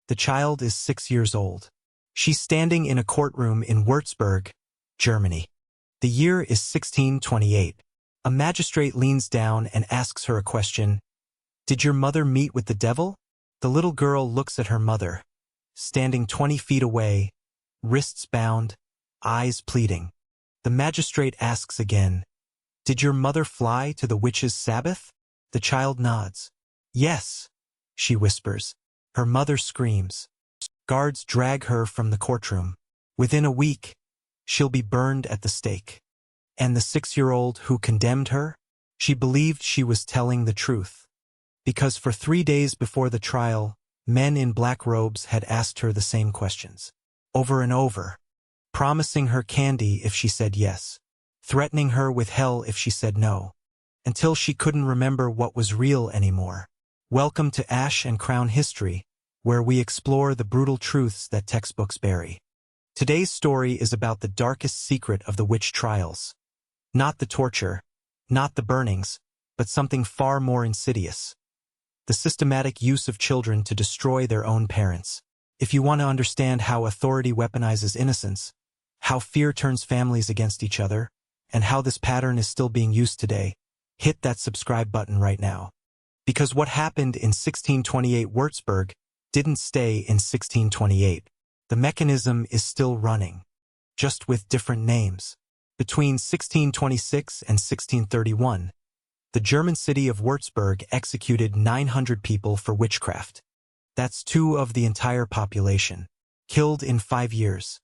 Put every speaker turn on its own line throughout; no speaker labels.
The child is 6 years old. She's standing in a courtroom in Würzburg, Germany. The year is 1628. A magistrate leans down and asks her a question. Did your mother meet with the devil? The little girl looks at her mother, standing 20 feet away, wrists bound, eyes pleading. The magistrate asks again, did your mother fly to the witch's sabbath? The child nods. Yes, she whispers. Her mother screams. Guards drag her from the courtroom. Within a week, she'll be burned at the stake. And the 6-year-old who condemned her? She believed she was telling the truth. Because for 3 days before the trial, men in black robes had asked her the same questions. Over and over. Promising her candy if she said yes. Threatening her with hell if she said no. Until she couldn't remember what was real anymore. Welcome to Ash and Crown History, where we explore the brutal truths that textbooks bury. Today's story is about the darkest secret of the witch trials. Not the torture, not the burnings, but something far more insidious. The systematic use of children to destroy their own parents. If you want to understand how authority weaponizes innocence, how fear turns families against each other, and how this pattern is still being used today, hit that subscribe button right now. Because what happened in 1628 Würzburg didn't stay in 1628. The mechanism is still running, just with different names. Between 1626 and 1631, the German city of Würzburg executed 900 people for witchcraft. That's 2 of the entire population, killed in 5 years.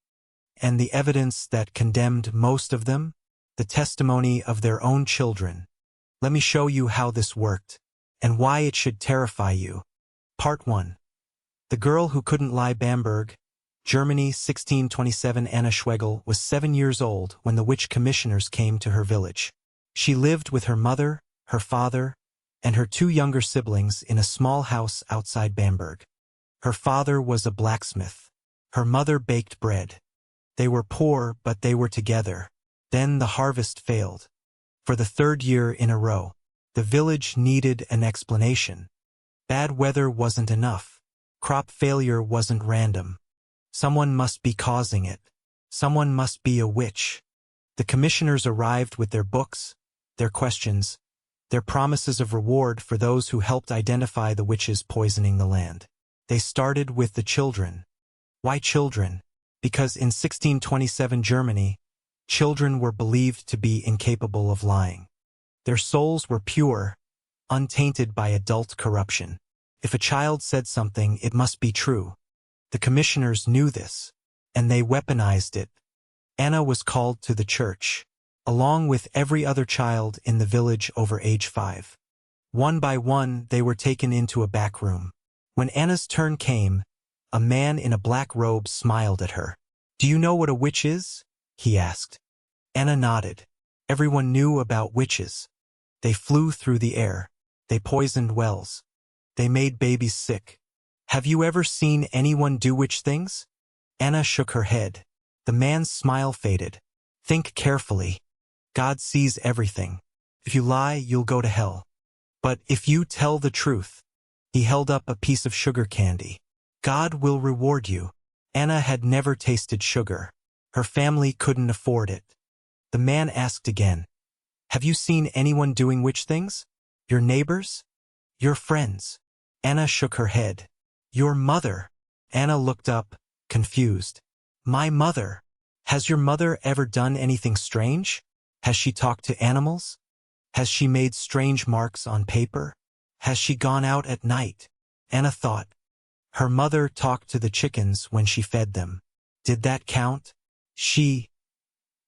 And the evidence that condemned most of them? The testimony of their own children. Let me show you how this worked, and why it should terrify you. Part 1. The girl who couldn't lie. Bamberg, Germany, 1627. Anna Schwegel was 7 years old when the witch commissioners came to her village. She lived with her mother, her father, and her 2 younger siblings in a small house outside Bamberg. Her father was a blacksmith. Her mother baked bread. They were poor, but they were together. Then the harvest failed. For the 3rd year in a row, the village needed an explanation. Bad weather wasn't enough. Crop failure wasn't random. Someone must be causing it. Someone must be a witch. The commissioners arrived with their books, their questions, their promises of reward for those who helped identify the witches poisoning the land. They started with the children. Why children? Because in 1627 Germany, children were believed to be incapable of lying. Their souls were pure, untainted by adult corruption. If a child said something, it must be true. The commissioners knew this, and they weaponized it. Anna was called to the church, along with every other child in the village over age 5. One by one, they were taken into a back room. When Anna's turn came, a man in a black robe smiled at her. Do you know what a witch is? He asked. Anna nodded. Everyone knew about witches. They flew through the air. They poisoned wells. They made babies sick. Have you ever seen anyone do witch things? Anna shook her head. The man's smile faded. Think carefully. God sees everything. If you lie, you'll go to hell. But if you tell the truth, he held up a piece of sugar candy. God will reward you. Anna had never tasted sugar. Her family couldn't afford it. The man asked again, have you seen anyone doing witch things? Your neighbors? Your friends? Anna shook her head. Your mother. Anna looked up, confused. My mother. Has your mother ever done anything strange? Has she talked to animals? Has she made strange marks on paper? Has she gone out at night? Anna thought. Her mother talked to the chickens when she fed them. Did that count? She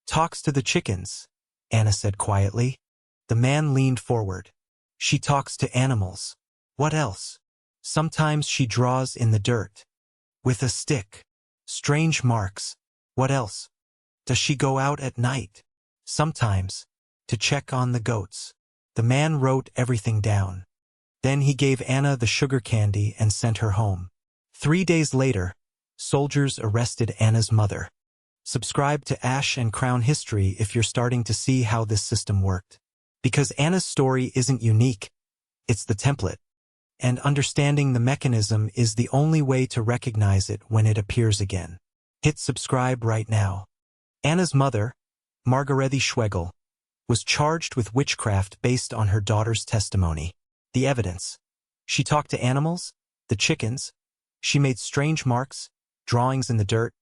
talks to the chickens, Anna said quietly. The man leaned forward. She talks to animals. What else? Sometimes she draws in the dirt. With a stick. Strange marks. What else? Does she go out at night? Sometimes. To check on the goats. The man wrote everything down. Then he gave Anna the sugar candy and sent her home. 3 days later, soldiers arrested Anna's mother. Subscribe to Ash and Crown History if you're starting to see how this system worked. Because Anna's story isn't unique. It's the template. and understanding the mechanism is the only way to recognize it when it appears again. Hit subscribe right now. Anna's mother, Margarete Schwegel, was charged with witchcraft based on her daughter's testimony. The evidence: she talked to animals, the chickens, she made strange marks, drawings in the dirt,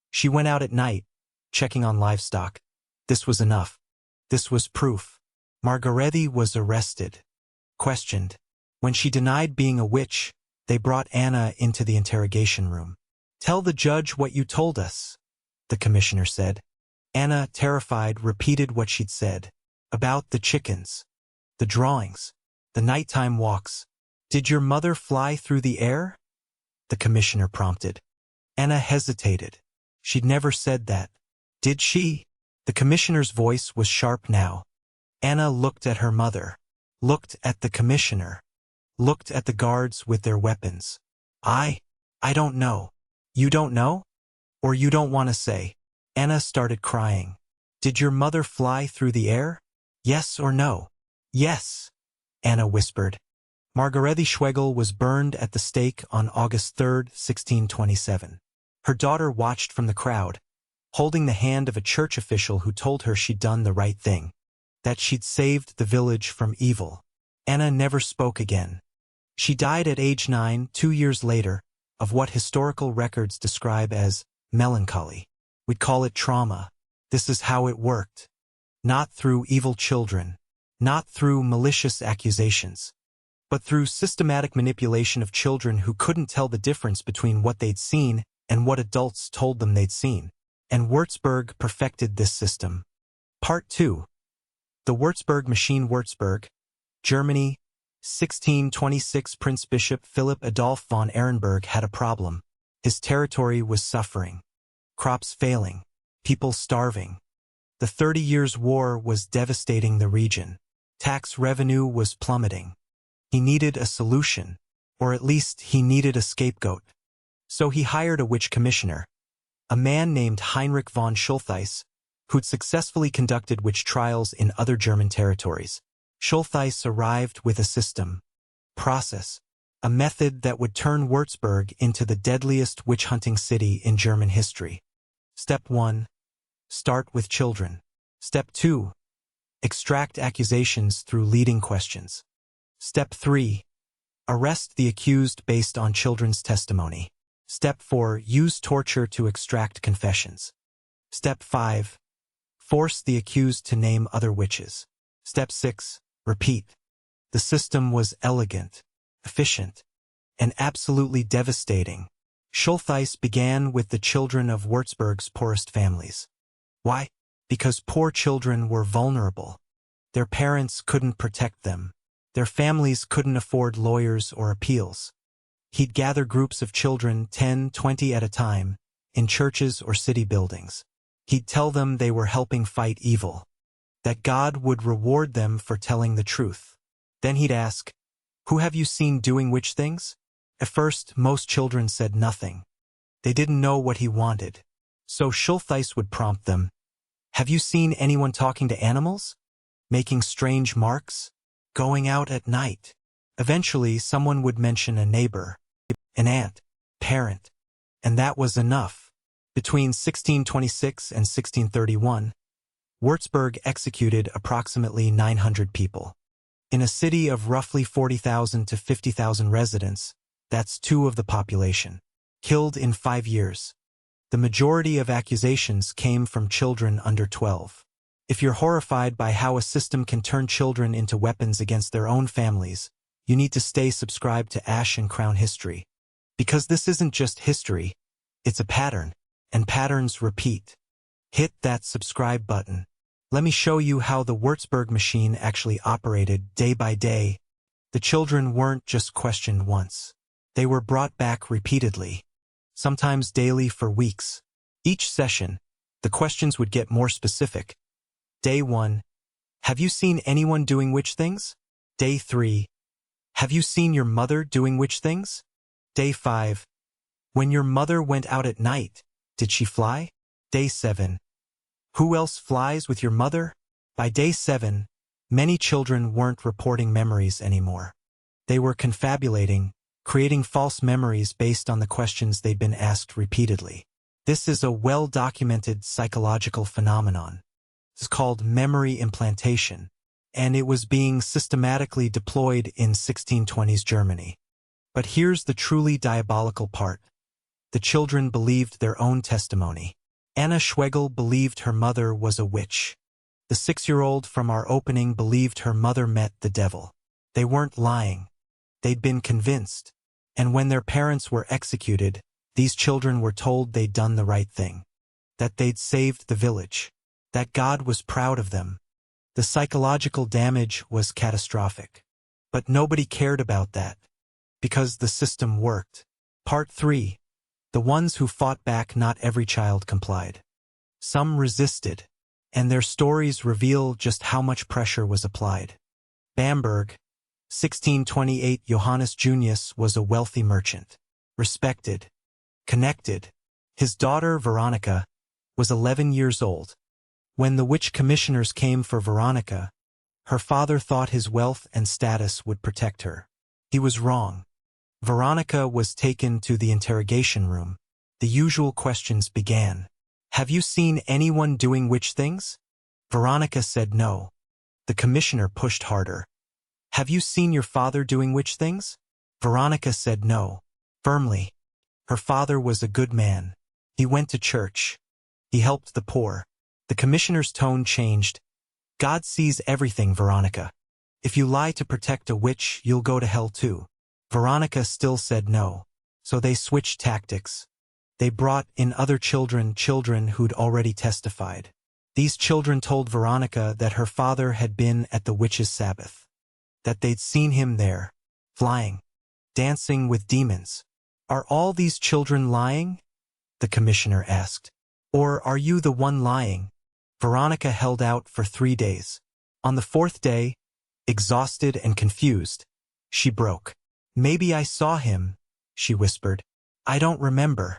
she went out at night, checking on livestock. This was enough. This was proof. Margarete was arrested, questioned. When she denied being a witch, they brought Anna into the interrogation room. "Tell the judge what you told us," the commissioner said. Anna, terrified, repeated what she'd said. About the chickens, the drawings, the nighttime walks. "Did your mother fly through the air?" the commissioner prompted. Anna hesitated. She'd never said that. "Did she?" The commissioner's voice was sharp now. Anna looked at her mother, looked at the commissioner, looked at the guards with their weapons. I don't know." "You don't know? Or you don't want to say?" Anna started crying. "Did your mother fly through the air? Yes or no?" "Yes," Anna whispered. Margarete Schwegel was burned at the stake on August 3, 1627. Her daughter watched from the crowd, holding the hand of a church official who told her she'd done the right thing, that she'd saved the village from evil. Anna never spoke again. She died at age 9, 2 years later, of what historical records describe as melancholy. We'd call it trauma. This is how it worked. Not through evil children, not through malicious accusations, but through systematic manipulation of children who couldn't tell the difference between what they'd seen and what adults told them they'd seen. And Würzburg perfected this system. Part 2. The Würzburg Machine. Würzburg, Germany, 1626. Prince Bishop Philipp Adolf von Ehrenberg had a problem. His territory was suffering. Crops failing. People starving. The 30 Years' War was devastating the region. Tax revenue was plummeting. He needed a solution, or at least he needed a scapegoat. So he hired a witch commissioner, a man named Heinrich von Schultheiss, who'd successfully conducted witch trials in other German territories. Schultheiss arrived with a system, process, a method that would turn Würzburg into the deadliest witch-hunting city in German history. Step 1. Start with children. Step 2. Extract accusations through leading questions. Step 3. Arrest the accused based on children's testimony. Step 4. Use torture to extract confessions. Step 5. Force the accused to name other witches. Step 6. Repeat. The system was elegant, efficient, and absolutely devastating. Schultheiss began with the children of Würzburg's poorest families. Why? Because poor children were vulnerable. Their parents couldn't protect them. Their families couldn't afford lawyers or appeals. He'd gather groups of children, 10, 20 at a time, in churches or city buildings. He'd tell them they were helping fight evil, that God would reward them for telling the truth. Then he'd ask, "Who have you seen doing witch things?" At first, most children said nothing. They didn't know what he wanted. So Schultheiss would prompt them. "Have you seen anyone talking to animals? Making strange marks? Going out at night?" Eventually, someone would mention a neighbor, an aunt, parent, and that was enough. Between 1626 and 1631, Würzburg executed approximately 900 people. In a city of roughly 40,000 to 50,000 residents, that's 2 of the population. Killed in 5 years. The majority of accusations came from children under 12. If you're horrified by how a system can turn children into weapons against their own families, you need to stay subscribed to Ash and Crown History. Because this isn't just history, it's a pattern, and patterns repeat. Hit that subscribe button. Let me show you how the Würzburg machine actually operated day by day. The children weren't just questioned once. They were brought back repeatedly, sometimes daily for weeks. Each session, the questions would get more specific. Day 1. Have you seen anyone doing witch things? Day 3. Have you seen your mother doing witch things? Day 5. When your mother went out at night, did she fly? Day 7. Who else flies with your mother? By day 7, many children weren't reporting memories anymore. They were confabulating, creating false memories based on the questions they'd been asked repeatedly. This is a well-documented psychological phenomenon. It's called memory implantation, and it was being systematically deployed in 1620s Germany. But here's the truly diabolical part. The children believed their own testimony. Anna Schwegel believed her mother was a witch. The 6-year-old from our opening believed her mother met the devil. They weren't lying. They'd been convinced. And when their parents were executed, these children were told they'd done the right thing, that they'd saved the village, that God was proud of them. The psychological damage was catastrophic. But nobody cared about that, because the system worked. Part 3. The ones who fought back. Not every child complied. Some resisted, and their stories reveal just how much pressure was applied. Bamberg, 1628. Johannes Junius was a wealthy merchant, respected, connected. His daughter, Veronica, was 11 years old. When the witch commissioners came for Veronica, her father thought his wealth and status would protect her. He was wrong. Veronica was taken to the interrogation room. The usual questions began. Have you seen anyone doing witch things? Veronica said no. The commissioner pushed harder. Have you seen your father doing witch things? Veronica said no, firmly. Her father was a good man. He went to church. He helped the poor. The commissioner's tone changed. God sees everything, Veronica. If you lie to protect a witch, you'll go to hell too. Veronica still said no. So they switched tactics. They brought in other children who'd already testified. These children told Veronica that her father had been at the witch's sabbath, that they'd seen him there, flying, dancing with demons. Are all these children lying? The commissioner asked. Or are you the one lying? Veronica held out for 3 days. On the 4th day, exhausted and confused, she broke. Maybe I saw him, she whispered. I don't remember.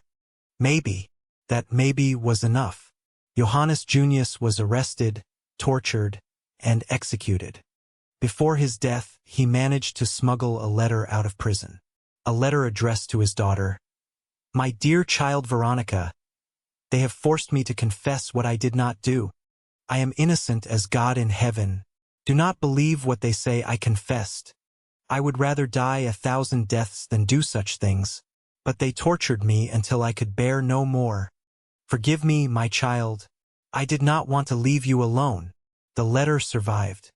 Maybe. That maybe was enough. Johannes Junius was arrested, tortured, and executed. Before his death, he managed to smuggle a letter out of prison. A letter addressed to his daughter. My dear child Veronica, they have forced me to confess what I did not do. I am innocent as God in heaven. Do not believe what they say. I confessed. I would rather die 1,000 deaths than do such things. But they tortured me until I could bear no more. Forgive me, my child. I did not want to leave you alone. The letter survived.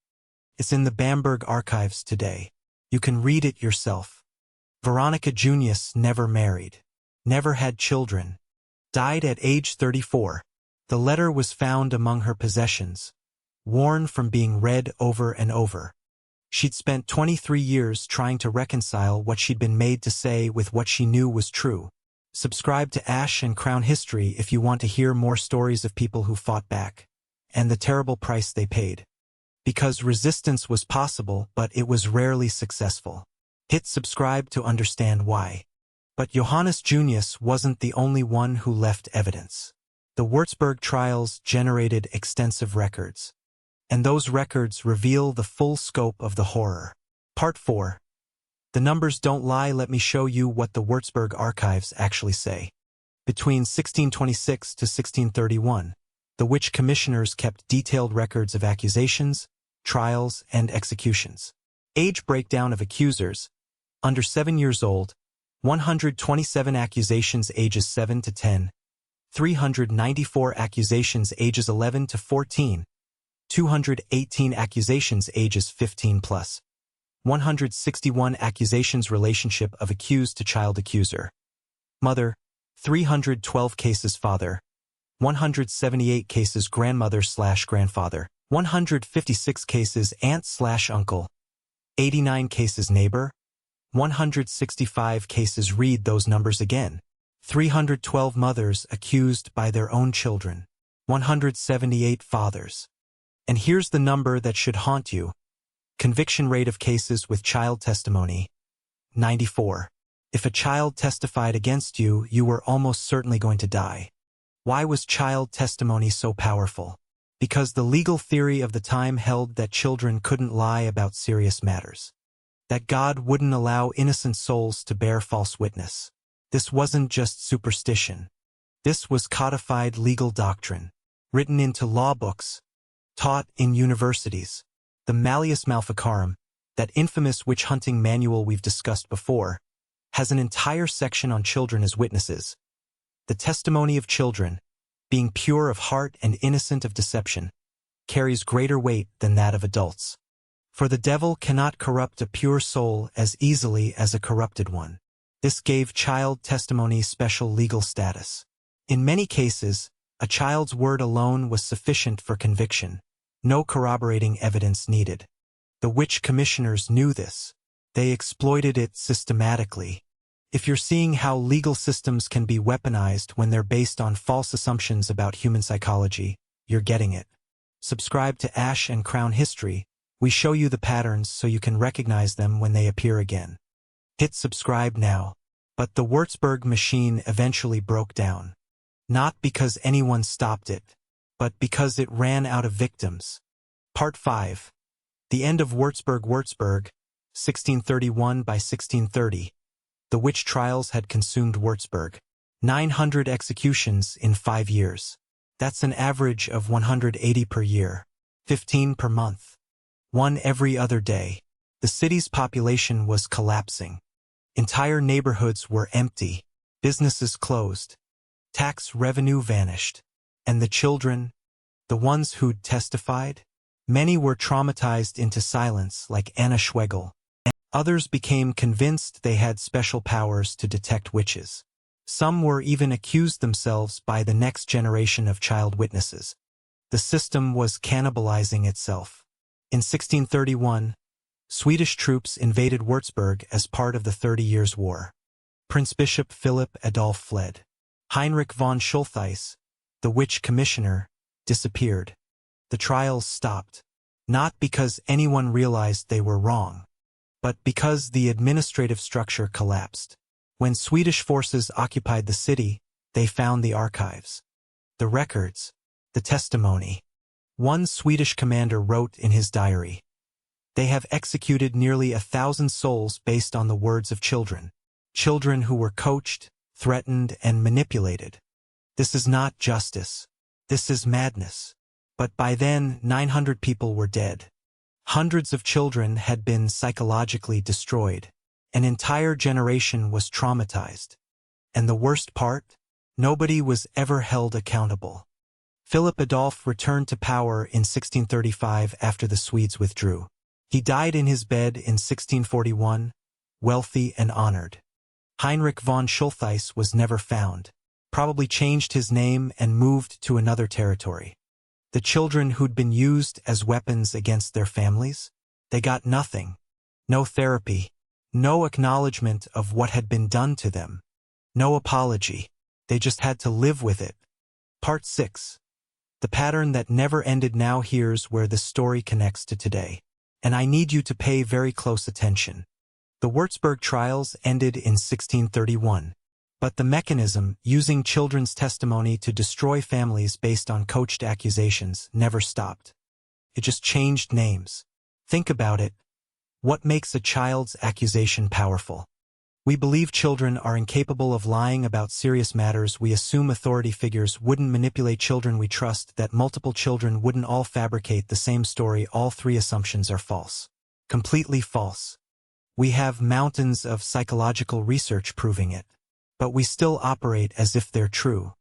It's in the Bamberg archives today. You can read it yourself. Veronica Junius never married, never had children, died at age 34. The letter was found among her possessions, worn from being read over and over. She'd spent 23 years trying to reconcile what she'd been made to say with what she knew was true. Subscribe to Ash and Crown History if you want to hear more stories of people who fought back, and the terrible price they paid. Because resistance was possible, but it was rarely successful. Hit subscribe to understand why. But Johannes Junius wasn't the only one who left evidence. The Würzburg trials generated extensive records, and those records reveal the full scope of the horror. Part 4. The numbers don't lie. Let me show you what the Würzburg archives actually say. Between 1626 to 1631, the witch commissioners kept detailed records of accusations, trials, and executions. Age breakdown of accusers: under 7 years old, 127 accusations ages 7 to 10, 394 accusations ages 11 to 14, 218 accusations ages 15 plus, 161 accusations relationship of accused to child accuser. Mother, 312 cases father, 178 cases grandmother/grandfather, 156 cases aunt/uncle, 89 cases neighbor, 165 cases. Read those numbers again. 312 mothers accused by their own children, 178 fathers. And here's the number that should haunt you. Conviction rate of cases with child testimony: 94. If a child testified against you, you were almost certainly going to die. Why was child testimony so powerful? Because the legal theory of the time held that children couldn't lie about serious matters. that God wouldn't allow innocent souls to bear false witness. This wasn't just superstition. This was codified legal doctrine, written into law books, taught in universities. The Malleus Maleficarum, that infamous witch-hunting manual we've discussed before, has an entire section on children as witnesses. The testimony of children, being pure of heart and innocent of deception, carries greater weight than that of adults. For the devil cannot corrupt a pure soul as easily as a corrupted one. This gave child testimony special legal status. In many cases, a child's word alone was sufficient for conviction. No corroborating evidence needed. The witch commissioners knew this. They exploited it systematically. If you're seeing how legal systems can be weaponized when they're based on false assumptions about human psychology, you're getting it. Subscribe to Ash and Crown History. We show you the patterns so you can recognize them when they appear again. Hit subscribe now. But the Würzburg machine eventually broke down. Not because anyone stopped it, but because it ran out of victims. Part 5. The end of Würzburg. Würzburg, 1631 by 1630. The witch trials had consumed Würzburg. 900 executions in 5 years. That's an average of 180 per year. 15 per month. 1 every other day. The city's population was collapsing. Entire neighborhoods were empty. Businesses closed. Tax revenue vanished. And the children, the ones who'd testified? Many were traumatized into silence like Anna Schwegel. Others became convinced they had special powers to detect witches. Some were even accused themselves by the next generation of child witnesses. The system was cannibalizing itself. In 1631, Swedish troops invaded Würzburg as part of the 30 Years' War. Prince Bishop Philip Adolf fled. Heinrich von Schultheiss, the witch commissioner, disappeared. The trials stopped. Not because anyone realized they were wrong, but because the administrative structure collapsed. When Swedish forces occupied the city, they found the archives, the records, the testimony. One Swedish commander wrote in his diary, "They have executed nearly 1,000 souls based on the words of children. Children who were coached, threatened, and manipulated. This is not justice. This is madness." But by then, 900 people were dead. Hundreds of children had been psychologically destroyed. An entire generation was traumatized. And the worst part? Nobody was ever held accountable. Philip Adolf returned to power in 1635 after the Swedes withdrew. He died in his bed in 1641, wealthy and honored. Heinrich von Schultheiss was never found, probably changed his name and moved to another territory. The children who'd been used as weapons against their families? They got nothing. No therapy. No acknowledgement of what had been done to them. No apology. They just had to live with it. Part 6. The pattern that never ended. Now here's where the story connects to today. And I need you to pay very close attention. The Würzburg trials ended in 1631. But the mechanism, using children's testimony to destroy families based on coached accusations, never stopped. It just changed names. Think about it. What makes a child's accusation powerful? We believe children are incapable of lying about serious matters. We assume authority figures wouldn't manipulate children. We trust that multiple children wouldn't all fabricate the same story. All 3 assumptions are false. Completely false. We have mountains of psychological research proving it. But we still operate as if they're true.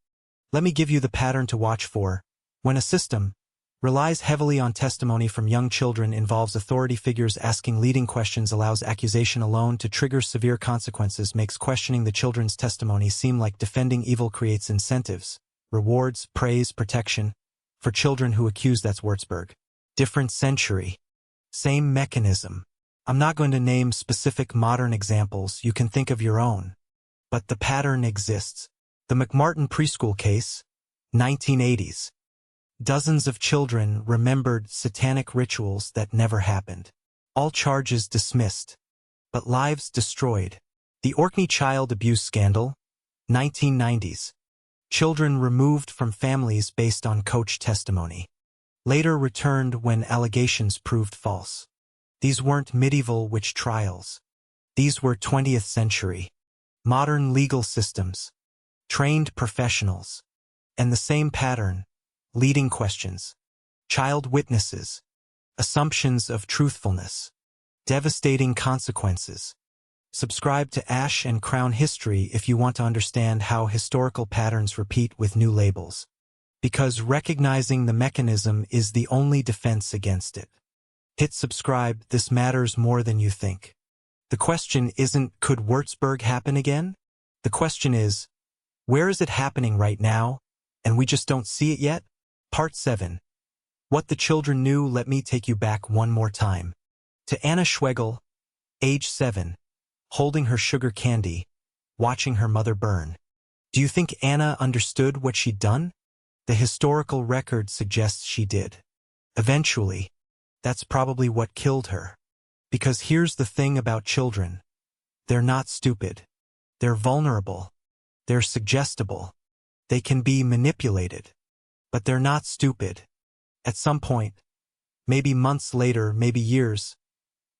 Let me give you the pattern to watch for. When a system relies heavily on testimony from young children, involves authority figures asking leading questions, allows accusation alone to trigger severe consequences, makes questioning the children's testimony seem like defending evil, creates incentives, rewards, praise, protection for children who accuse. That's Würzburg. Different century. Same mechanism. I'm not going to name specific modern examples. You can think of your own. But the pattern exists. The McMartin preschool case, 1980s. Dozens of children remembered satanic rituals that never happened. All charges dismissed, but lives destroyed. The Orkney child abuse scandal, 1990s. Children removed from families based on coach testimony. Later returned when allegations proved false. These weren't medieval witch trials. These were 20th century. Modern legal systems. Trained professionals. And the same pattern. Leading questions. Child witnesses. Assumptions of truthfulness. Devastating consequences. Subscribe to Ash and Crown History if you want to understand how historical patterns repeat with new labels. Because recognizing the mechanism is the only defense against it. Hit subscribe, this matters more than you think. The question isn't, could Würzburg happen again? The question is, where is it happening right now, and we just don't see it yet? Part 7. What the children knew. Let me take you back one more time. To Anna Schwegel, age 7, holding her sugar candy, watching her mother burn. Do you think Anna understood what she'd done? The historical record suggests she did. Eventually, that's probably what killed her. Because here's the thing about children. They're not stupid. They're vulnerable. They're suggestible. They can be manipulated. But they're not stupid. At some point, maybe months later, maybe years,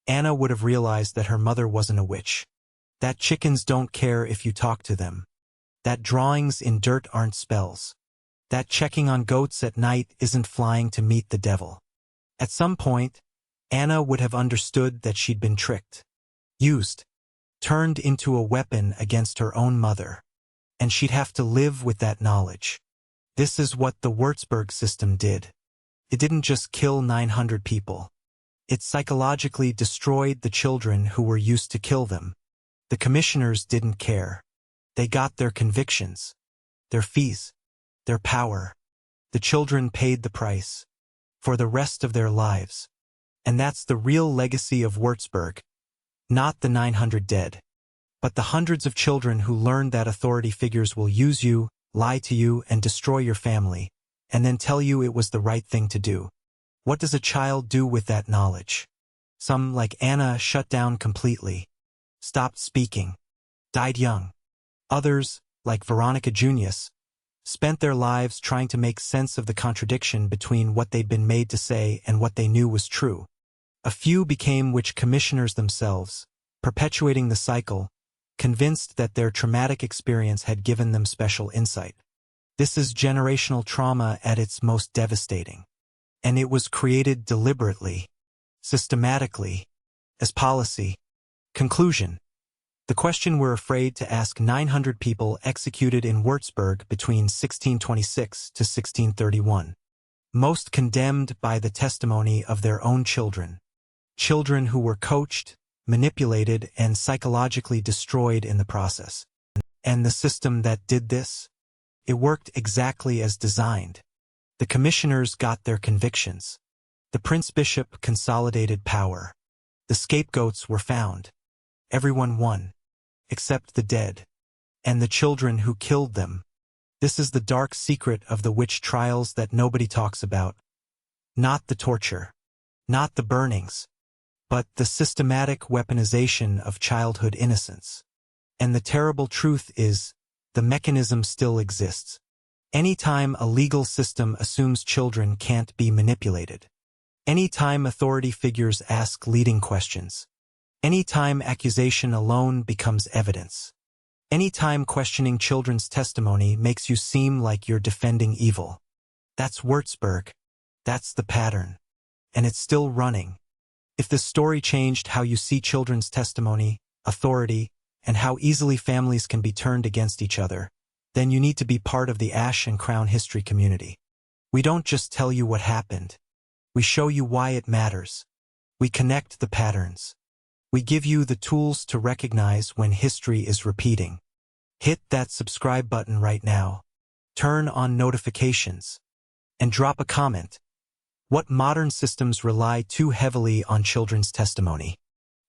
Anna would have realized that her mother wasn't a witch. That chickens don't care if you talk to them. That drawings in dirt aren't spells. That checking on goats at night isn't flying to meet the devil. At some point, Anna would have understood that she'd been tricked, used, turned into a weapon against her own mother. And she'd have to live with that knowledge. This is what the Würzburg system did. It didn't just kill 900 people. It psychologically destroyed the children who were used to kill them. The commissioners didn't care. They got their convictions, their fees, their power. The children paid the price for the rest of their lives. And that's the real legacy of Würzburg. Not the 900 dead, but the hundreds of children who learned that authority figures will use you, lie to you, and destroy your family, and then tell you it was the right thing to do. What does a child do with that knowledge? Some, like Anna, shut down completely, stopped speaking, died young. Others, like Veronica Junius, spent their lives trying to make sense of the contradiction between what they'd been made to say and what they knew was true. A few became witch commissioners themselves, perpetuating the cycle, convinced that their traumatic experience had given them special insight. This is generational trauma at its most devastating. And it was created deliberately, systematically, as policy. Conclusion. The question we're afraid to ask 900 people executed in Würzburg between 1626 to 1631. Most condemned by the testimony of their own children. Children who were coached, manipulated, and psychologically destroyed in the process. And the system that did this? It worked exactly as designed. The commissioners got their convictions. The prince-bishop consolidated power. The scapegoats were found. Everyone won. Except the dead. And the children who killed them. This is the dark secret of the witch trials that nobody talks about. Not the torture. Not the burnings. But the systematic weaponization of childhood innocence. And the terrible truth is, the mechanism still exists. Anytime a legal system assumes children can't be manipulated. Anytime authority figures ask leading questions. Anytime accusation alone becomes evidence. Anytime questioning children's testimony makes you seem like you're defending evil. That's Würzburg. That's the pattern. And it's still running. If this story changed how you see children's testimony, authority, and how easily families can be turned against each other, then you need to be part of the Ash and Crown History community. We don't just tell you what happened. We show you why it matters. We connect the patterns. We give you the tools to recognize when history is repeating. Hit that subscribe button right now. Turn on notifications. And drop a comment. What modern systems rely too heavily on children's testimony?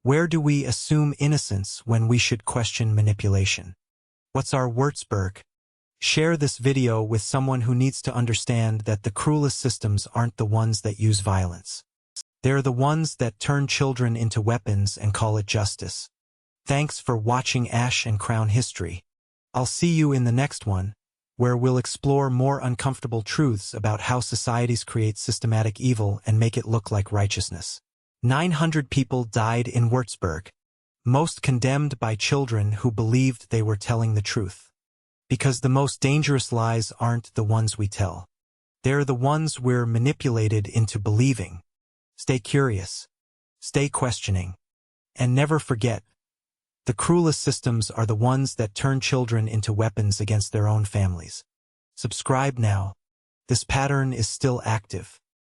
Where do we assume innocence when we should question manipulation? What's our Würzburg? Share this video with someone who needs to understand that the cruelest systems aren't the ones that use violence. They're the ones that turn children into weapons and call it justice. Thanks for watching Ash and Crown History. I'll see you in the next one, where we'll explore more uncomfortable truths about how societies create systematic evil and make it look like righteousness. 900 people died in Würzburg, most condemned by children who believed they were telling the truth. Because the most dangerous lies aren't the ones we tell. They're the ones we're manipulated into believing. Stay curious. Stay questioning. And never forget, the cruelest systems are the ones that turn children into weapons against their own families. Subscribe now. This pattern is still active.